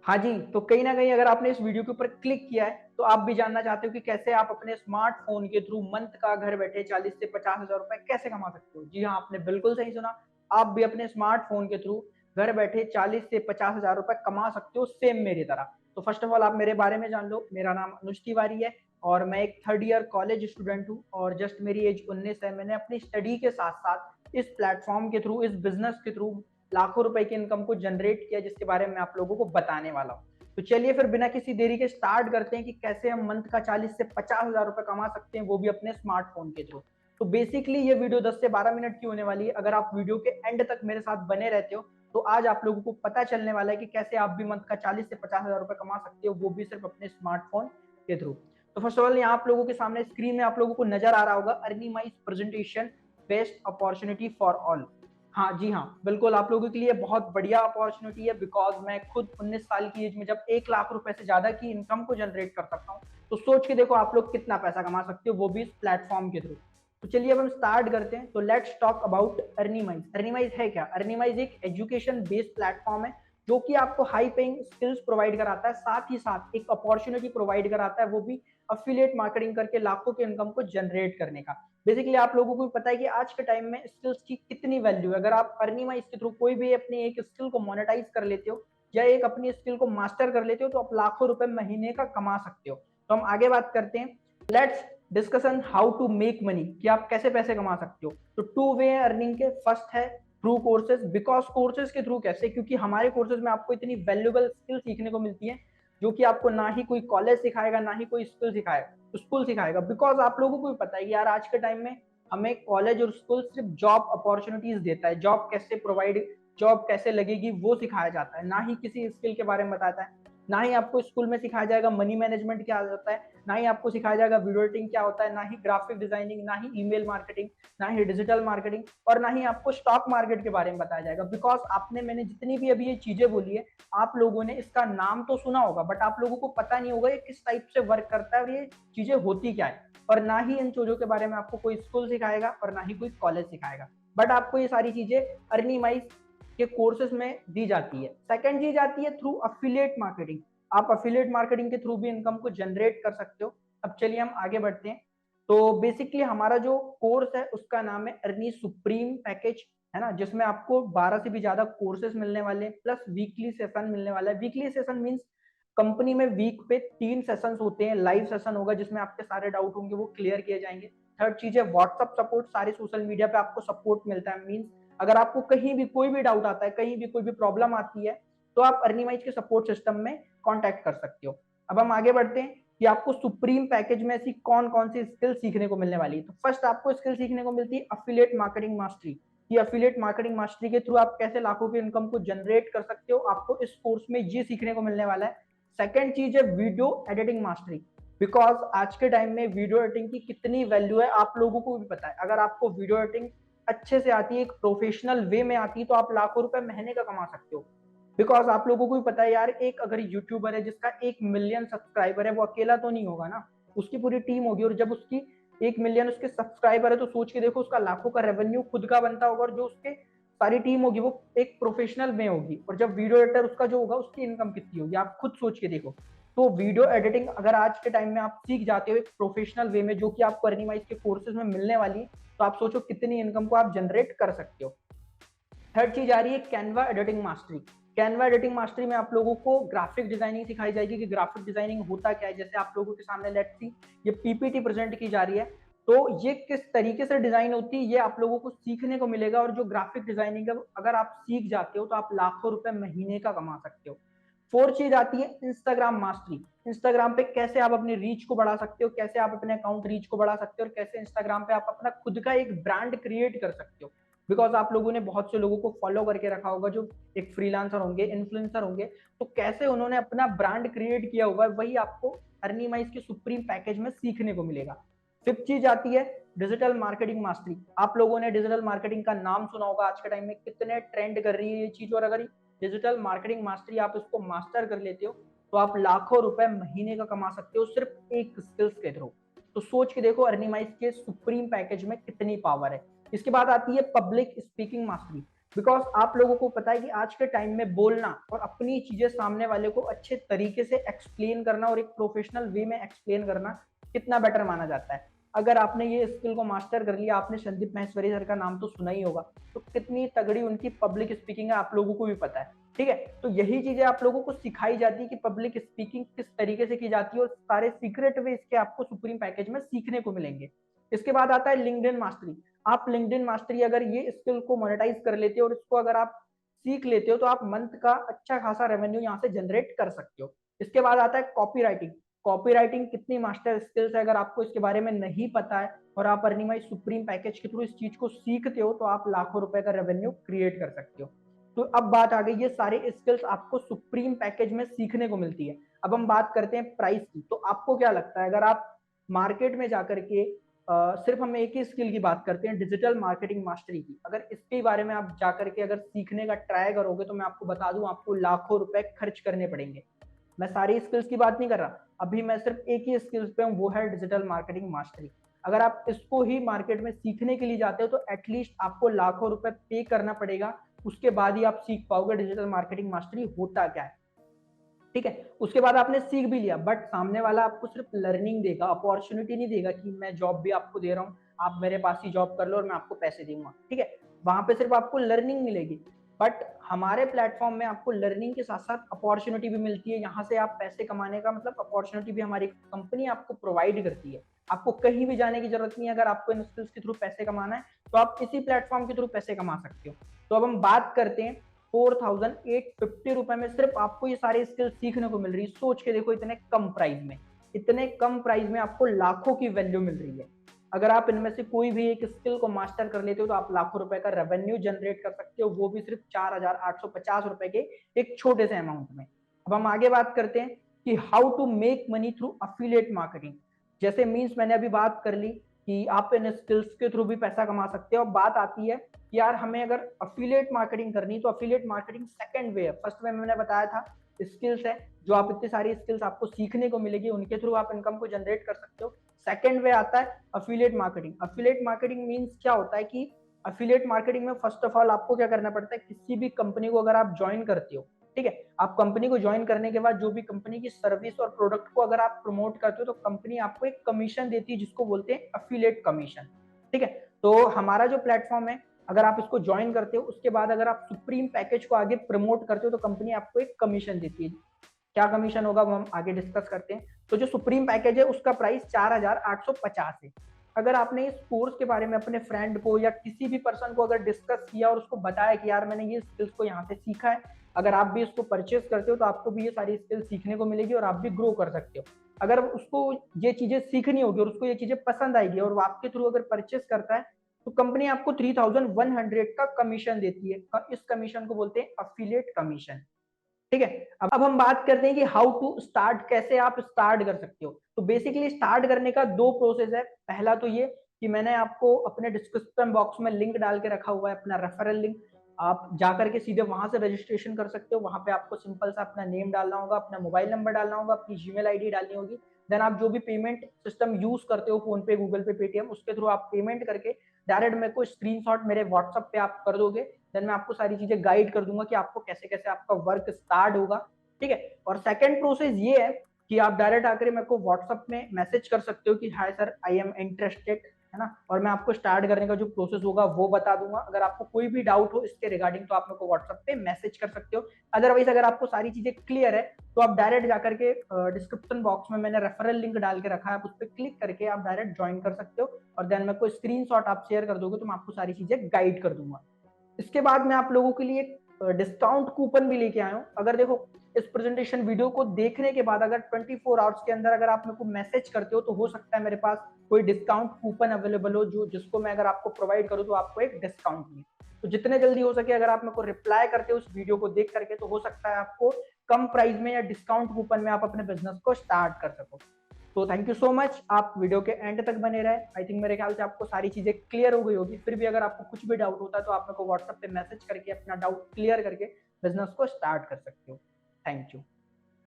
हाँ जी, तो कहीं न कहीं अगर आपने इस वीडियो के ऊपर क्लिक किया है, तो आप भी जानना चाहते हो कि कैसे आप अपने स्मार्टफ़ोन के थ्रू मंथ का घर बैठे 40 से 50,000 रुपए कैसे कमा सकते हो? जी हाँ, आपने बिल्कुल सही सुना। आप भी अपने स्मार्टफ़ोन के थ्रू घर बैठे 40 से 50,000 रुपए कमा सकते हो सेम मेरी तरह। तो फर्स्ट ऑफ ऑल आप मेरे बारे में जान लो, मेरा नाम अनुज तिवारी है और मैं एक 3rd ईयर कॉलेज स्टूडेंट हूँ और जस्ट मेरी एज 19 है। मैंने अपनी स्टडी के साथ-साथ इस प्लेटफ़ॉर्म के थ्रू, इस बिज़नेस के थ्रू लाखों रुपए की इनकम को जनरेट किया जिसके बारे में मैं आप लोगों को बताने वाला हूँ। तो चलिए फिर बिना किसी देरी के स्टार्ट करते हैं कि कैसे हम मंथ का 40 से 50,000 रुपए कमा सकते हैं, वो भी अपने स्मार्टफ़ोन के थ्रू। तो बेसिकली ये वीडियो 10 से 12 मिनट की होने वाली है। अगर आप वीडियो के एंड तक मेरे साथ बने रहते हो, तो आज आप लोगों को पता चलने वाला है कि कैसे आप भी मंथ का 40 से 50,000 रुपए कमा सकते हो, वो भी सिर्फ अपने स्मार्टफ़ोन के थ्रू। तो फर्स्ट ऑफ ऑल यहाँ आप लोगों के सामने स्क्रीन में आप लोगों को नज़र आ रहा होगा अर्निमाइज़ presentation best opportunity for all. हाँ, जी हाँ, बिल्कुल आप लोगों के लिए बहुत बढ़िया अपॉर्च्युनिटी है बिकॉज़ मैं खुद 19 साल की एज में जब 1 लाख रुपए से ज़्यादा की इनकम को जनरेट कर सकता हूँ, तो सोच के देखो आप लोग कितना पैसा कमा सकते हो, वो भी इस प्लेटफ़ॉर्म के थ्रू। तो चलिए अब हम स्टार्ट करते हैं। तो लेट्स टॉक अबाउट अर्निमाइज़। अर्निमाइज़ है क्या? अर्निमाइज़ एक एजुकेशन बेस्ड प्लेटफ़ॉर्म है, जो कि आपको हाई पेइंग स्किल्स प्रोवाइड कराता है, साथ ही साथ एक अपॉर्च्युनिटी प्रोवाइड कराता है, वो भी एफिलिएट मार्केटिंग करके लाखों की इनकम को जनरेट करने का। बेसिकली आप लोगों को भी पता है कि आज के टाइम में स्किल्स की कितनी वैल्यू है। अगर आप अर्निमाइज के थ्रू कोई भी अपनी एक स्किल को मोनेटाइज कर लेते हो या एक अपनी स्किल को मास्टर कर लेते हो, तो आप लाखों रुपए महीने का कमा सकते हो। तो हम आगे बात करते हैं। Let's discussion how to make money, कि आप कैसे पैसे कमा सकते हो। तो टू वे अर्निंग के, फर्स्ट है थ्रू कोर्सेज। बिकॉज कोर्सेज के थ्रू कैसे? क्योंकि हमारे कोर्सेज में आपको इतनी वैल्यूएबल स्किल सीखने को मिलती है जो कि आपको ना ही कोई कॉलेज सिखाएगा, ना ही कोई स्कूल सिखाएगा। बिकॉज आप लोगों को भी पता है कि यार आज के टाइम में हमें कॉलेज और स्कूल सिर्फ जॉब अपॉर्चुनिटीज देता है, जॉब कैसे लगेगी वो सिखाया जाता है, ना ही किसी स्किल के बारे में बताता है। ना ही आपको स्कूल में सिखाया जाएगा मनी मैनेजमेंट क्या होता है, ना ही आपको सिखाया जाएगा वीडियो एडिटिंग क्या होता है, ना ही ग्राफिक डिजाइनिंग, ना ही ईमेल मार्केटिंग, ना ही डिजिटल मार्केटिंग, और ना ही आपको स्टॉक मार्केट के बारे में बताया जाएगा। बिकॉज मैंने जितनी भी अभी ये चीजें बोली है, आप लोगों ने इसका नाम तो सुना होगा, बट आप लोगों को पता नहीं होगा ये किस टाइप से वर्क करता है और ये चीजें होती क्या है। और ना ही इन चीजों के बारे में आपको कोई स्कूल सिखाएगा और ना ही कोई कॉलेज सिखाएगा, बट आपको ये सारी चीजें अर्निमाइज के कोर्सेज में दी जाती है। सेकंड चीज आती है थ्रू अफिलिएट मार्केटिंग। आप अफिलिएट मार्केटिंग के थ्रू भी इनकम को जनरेट कर सकते हो। अब चलिए हम आगे बढ़ते हैं। तो बेसिकली हमारा जो कोर्स है उसका नाम है अर्नी सुप्रीम पैकेज, है ना, जिसमें आपको 12 से भी ज्यादा कोर्सेज मिलने वाले हैं, प्लस वीकली सेशन मिलने वाला है। वीकली सेशन मींस कंपनी में वीक पे 3 सेशंस होते हैं। लाइव सेशन होगा जिसमें आपके सारे डाउट होंगे वो क्लियर किए जाएंगे। थर्ड चीज है व्हाट्सअप सपोर्ट। सारे सोशल मीडिया पे आपको सपोर्ट मिलता है। मींस अगर आपको कहीं भी कोई भी डाउट आता है, कहीं भी कोई भी प्रॉब्लम आती है, तो आप अर्निमाइज के सपोर्ट सिस्टम में कॉन्टैक्ट कर सकते हो। अब हम आगे बढ़ते हैं कि आपको सुप्रीम पैकेज में ऐसी कौन कौन सी स्किल सीखने को मिलने वाली है। तो फर्स्ट आपको स्किल सीखने को मिलती है अफिलिएट मार्केटिंग मास्टरी। कि अफिलिएट मार्केटिंग मास्टरी के थ्रू आप कैसे लाखों की इनकम को जनरेट कर सकते हो, आपको इस कोर्स में ये सीखने को मिलने वाला है। सेकेंड चीज है वीडियो एडिटिंग मास्टरी। बिकॉज आज के टाइम में वीडियो एडिटिंग की कितनी वैल्यू है आप लोगों को भी पता है। अगर आपको वीडियो एडिटिंग अच्छे से आती है, एक प्रोफेशनल वे में आती है, तो आप लाखों रुपए महीने का कमा सकते हो। बिकॉज आप लोगों को भी पता है यार, एक अगर यूट्यूबर है जिसका 1 मिलियन सब्सक्राइबर है, वो अकेला तो नहीं होगा ना, उसकी पूरी टीम होगी। और जब उसकी 1 मिलियन उसके सब्सक्राइबर है, तो सोच के देखो उसका लाखों का रेवेन्यू खुद का बनता होगा, और जो उसके सारी टीम होगी वो एक प्रोफेशनल में होगी। और जब वीडियो एडिटर उसका जो होगा, उसकी इनकम कितनी होगी आप खुद सोच के देखो। तो वीडियो एडिटिंग अगर आज के टाइम में आप सीख जाते हो एक प्रोफेशनल वे में, जो कि आपको अर्निमाइज के कोर्सेज में मिलने वाली है, तो आप सोचो कितनी इनकम को आप जनरेट कर सकते हो। थर्ड चीज आ रही है Canva editing mastery. Canva editing mastery में आप लोगों को ग्राफिक डिजाइनिंग सिखाई जाएगी कि ग्राफिक डिजाइनिंग होता क्या है। जैसे आप लोगों के सामने लेट्स सी ये पीपीटी प्रेजेंट की जा रही है, तो ये किस तरीके से डिजाइन होती है ये आप लोगों को सीखने को मिलेगा। और जो ग्राफिक डिजाइनिंग है अगर आप सीख जाते हो, तो आप लाखों रुपए महीने का कमा सकते हो। फोर्थ चीज आती है इंस्टाग्राम मास्टरी। इंस्टाग्राम पे कैसे आप अपनी रीच को बढ़ा सकते हो, कैसे आप अपने अकाउंट रीच को बढ़ा सकते हो, और कैसे इंस्टाग्राम पे आप अपना खुद का एक ब्रांड क्रिएट कर सकते हो। बिकॉज आप लोगों ने बहुत से लोगों को फॉलो करके रखा होगा जो एक फ्रीलांसर होंगे, इन्फ्लुएंसर होंगे, तो कैसे उन्होंने अपना ब्रांड क्रिएट किया होगा, वही आपको अर्निमाइज के सुप्रीम पैकेज में सीखने को मिलेगा। फिफ्थ चीज आती है डिजिटल मार्केटिंग मास्टरी। आप लोगों ने डिजिटल मार्केटिंग का नाम सुना होगा, आज के टाइम में कितने ट्रेंड कर रही है ये चीज। और अगर डिजिटल मार्केटिंग मास्टरी आप इसको मास्टर कर लेते हो, तो आप लाखों रुपए महीने का कमा सकते हो सिर्फ एक स्किल्स के थ्रू। तो सोच के देखो अर्निमाइज के सुप्रीम पैकेज में कितनी पावर है। इसके बाद आती है पब्लिक स्पीकिंग मास्टरी। बिकॉज आप लोगों को पता है कि आज के टाइम में बोलना और अपनी चीजें सामने वाले को अच्छे तरीके से एक्सप्लेन करना और एक प्रोफेशनल वे में एक्सप्लेन करना कितना बेटर माना जाता है। अगर आपने ये स्किल को मास्टर कर लिया, आपने संदीप महेश्वरी सर का नाम तो सुना ही होगा, तो कितनी तगड़ी उनकी पब्लिक स्पीकिंग है आप लोगों को भी पता है। ठीक है, तो यही चीजें आप लोगों को सिखाई जाती है कि पब्लिक स्पीकिंग किस तरीके से की जाती है, और सारे सीक्रेट वे इसके आपको सुप्रीम पैकेज में सीखने को मिलेंगे। इसके बाद आता है लिंक्डइन मास्टरी। आप लिंक्डइन मास्टरी अगर ये स्किल को मोनेटाइज कर लेते हो और इसको अगर आप सीख लेते हो तो आप मंथ का अच्छा खासा रेवेन्यू यहाँ से जनरेट कर सकते हो। इसके बाद आता है कॉपी राइटिंग। कॉपी राइटिंग कितनी मास्टर स्किल्स है, अगर आपको इसके बारे में नहीं पता है और आप अर्निंग सुप्रीम पैकेज के थ्रू इस चीज को सीखते हो तो आप लाखों रुपए का रेवेन्यू क्रिएट कर सकते हो। तो अब बात आ गई, ये सारे स्किल्स आपको सुप्रीम पैकेज में सीखने को मिलती है। अब हम बात करते हैं प्राइस की। तो आपको क्या लगता है, अगर आप मार्केट में जाकर के सिर्फ हम एक ही स्किल की बात करते हैं, डिजिटल मार्केटिंग मास्टरी की, अगर इसके बारे में आप जाकर के अगर सीखने का ट्राई करोगे तो मैं आपको बता दूं आपको लाखों रुपए खर्च करने पड़ेंगे। मैं सारी स्किल्स की बात नहीं कर रहा, अभी मैं सिर्फ एक ही स्किल्स पे हूँ, वो है डिजिटल मार्केटिंग मास्टरी। अगर आप इसको ही मार्केट में सीखने के लिए जाते हो तो एटलीस्ट आपको लाखों रुपए पे करना पड़ेगा, उसके बाद ही आप सीख पाओगे डिजिटल मार्केटिंग मास्टरी होता क्या है। ठीक है, उसके बाद आपने सीख भी लिया, बट सामने वाला आपको सिर्फ लर्निंग देगा, अपॉर्चुनिटी नहीं देगा कि मैं जॉब भी आपको दे रहा हूँ, आप मेरे पास ही जॉब कर लो और मैं आपको पैसे दूंगा। ठीक है, वहां पे सिर्फ आपको लर्निंग मिलेगी, बट हमारे प्लेटफॉर्म में आपको लर्निंग के साथ साथ अपॉर्चुनिटी भी मिलती है। यहाँ से आप पैसे कमाने का मतलब अपॉर्चुनिटी भी हमारी कंपनी आपको प्रोवाइड करती है। आपको कहीं भी जाने की जरूरत नहीं है, अगर आपको इन स्किल्स के थ्रू पैसे कमाना है तो आप इसी प्लेटफॉर्म के थ्रू पैसे कमा सकते हो। तो अब हम बात करते हैं 4850 रुपए में सिर्फ आपको ये सारी स्किल सीखने को मिल रही है। सोच के देखो, इतने कम प्राइस में, इतने कम प्राइस में आपको लाखों की वैल्यू मिल रही है। अगर आप इनमें से कोई भी एक स्किल को मास्टर कर लेते हो तो आप लाखों रुपए का रेवेन्यू जनरेट कर सकते हो, वो भी सिर्फ 4850 रुपए के एक छोटे से अमाउंट में। अब हम आगे बात करते हैं कि how to make money through affiliate marketing. जैसे मीन्स मैंने अभी बात कर ली कि आप इन स्किल्स के थ्रू भी पैसा कमा सकते हो। अब बात आती है कि यार हमें अगर अफिलिएट मार्केटिंग करनी, तो अफिलिएट मार्केटिंग सेकंड वे है। फर्स्ट वे में मैंने बताया था स्किल्स है, जो आप इतनी सारी स्किल्स आपको सीखने को मिलेगी, उनके थ्रू आप इनकम को जनरेट कर सकते हो। सेकंड वे आता है affiliate marketing. Affiliate marketing means क्या होता है कि अफिलिएट मार्केटिंग में फर्स्ट ऑफ ऑल आपको क्या करना पड़ता है, किसी भी कंपनी को अगर आप ज्वाइन करते हो, ठीक है, आप कंपनी को ज्वाइन करने के बाद जो भी कंपनी की सर्विस और प्रोडक्ट को अगर आप प्रमोट करते हो तो कंपनी आपको एक कमीशन देती है, जिसको बोलते हैं अफिलिएट कमीशन। ठीक है, तो हमारा जो प्लेटफॉर्म है, अगर आप इसको ज्वाइन करते हो, उसके बाद अगर आप सुप्रीम पैकेज को आगे प्रमोट करते हो तो कंपनी आपको एक कमीशन देती है। क्या कमीशन होगा वो हम आगे डिस्कस करते हैं। तो जो सुप्रीम पैकेज है उसका प्राइस 4850 है। अगर आपने इस कोर्स के बारे में अपने फ्रेंड को या किसी भी पर्सन को अगर डिस्कस किया और उसको बताया कि यार मैंने ये स्किल्स को यहाँ से सीखा है, अगर आप भी इसको परचेज करते हो तो आपको भी ये सारी स्किल सीखने को मिलेगी और आप भी ग्रो कर सकते हो। अगर उसको ये चीजें सीखनी होगी और उसको ये चीजें पसंद आएगी और वो आपके थ्रू अगर परचेज करता है तो कंपनी आपको 3100 का कमीशन देती है। इस कमीशन को बोलते हैं अफिलिएट कमीशन। ठीक है, अब हम बात करते हैं कि हाउ टू स्टार्ट, कैसे आप स्टार्ट कर सकते हो। तो बेसिकली स्टार्ट करने का दो प्रोसेस है। पहला तो ये कि मैंने आपको अपने डिस्क्रिप्शन बॉक्स में लिंक डाल के रखा हुआ है, अपना रेफरल लिंक। आप जाकर के सीधे वहां से रजिस्ट्रेशन कर सकते हो। वहां पे आपको सिंपल सा अपना नेम डालना होगा, अपना मोबाइल नंबर डालना होगा, अपनी जीमेल आईडी डालनी होगी। देन आप जो भी पेमेंट सिस्टम यूज करते हो, फोन पे, गूगल पे, पेटीएम, उसके थ्रू आप पेमेंट करके डायरेक्ट मेरे को स्क्रीनशॉट मेरे व्हाट्सएप पे आप कर दोगे। देन मैं आपको सारी चीजें गाइड कर दूंगा कि आपको कैसे कैसे आपका वर्क स्टार्ट होगा। ठीक है, और सेकंड प्रोसेस ये है कि आप डायरेक्ट आकर मेरे को व्हाट्सएप में मैसेज कर सकते हो कि hi sir I am interested, है ना, और मैं आपको स्टार्ट करने का जो प्रोसेस होगा वो बता दूंगा। अगर आपको कोई भी डाउट हो इसके रिगार्डिंग तो आप मेरे को व्हाट्सएप पे मैसेज कर सकते हो। अदरवाइज अगर आपको सारी चीजें क्लियर है तो आप डायरेक्ट जाकर के डिस्क्रिप्शन बॉक्स में मैंने रेफरल लिंक डाल के रखा है, आप उस पर क्लिक करके आप डायरेक्ट ज्वाइन कर सकते हो और देन मेरे को स्क्रीनशॉट आप शेयर कर दोगे तो मैं आपको सारी चीजें गाइड कर दूंगा। इसके बाद मैं आप लोगों के लिए डिस्काउंट कूपन भी लेके आया हूँ। अगर देखो इस प्रेजेंटेशन वीडियो को देखने के बाद अगर 24 आवर्स के अंदर अगर आप मेरे को मैसेज करते हो तो हो सकता है मेरे पास कोई डिस्काउंट कूपन अवेलेबल हो, जो जिसको मैं अगर आपको प्रोवाइड करूँ तो आपको एक डिस्काउंट मिले। तो जितने जल्दी हो सके अगर आप मेरे को रिप्लाई करते हो उस वीडियो को देख करके तो हो सकता है आपको कम प्राइस में या डिस्काउंट कूपन में आप अपने बिजनेस को स्टार्ट कर सको। तो थैंक यू सो मच, आप वीडियो के एंड तक बने रहे। आई थिंक मेरे ख्याल से आपको सारी चीजें क्लियर हो गई होगी। फिर भी अगर आपको कुछ भी डाउट होता है तो आप मेरे को व्हाट्सएप पे मैसेज करके अपना डाउट क्लियर करके बिजनेस को स्टार्ट कर सकते हो। Thank you.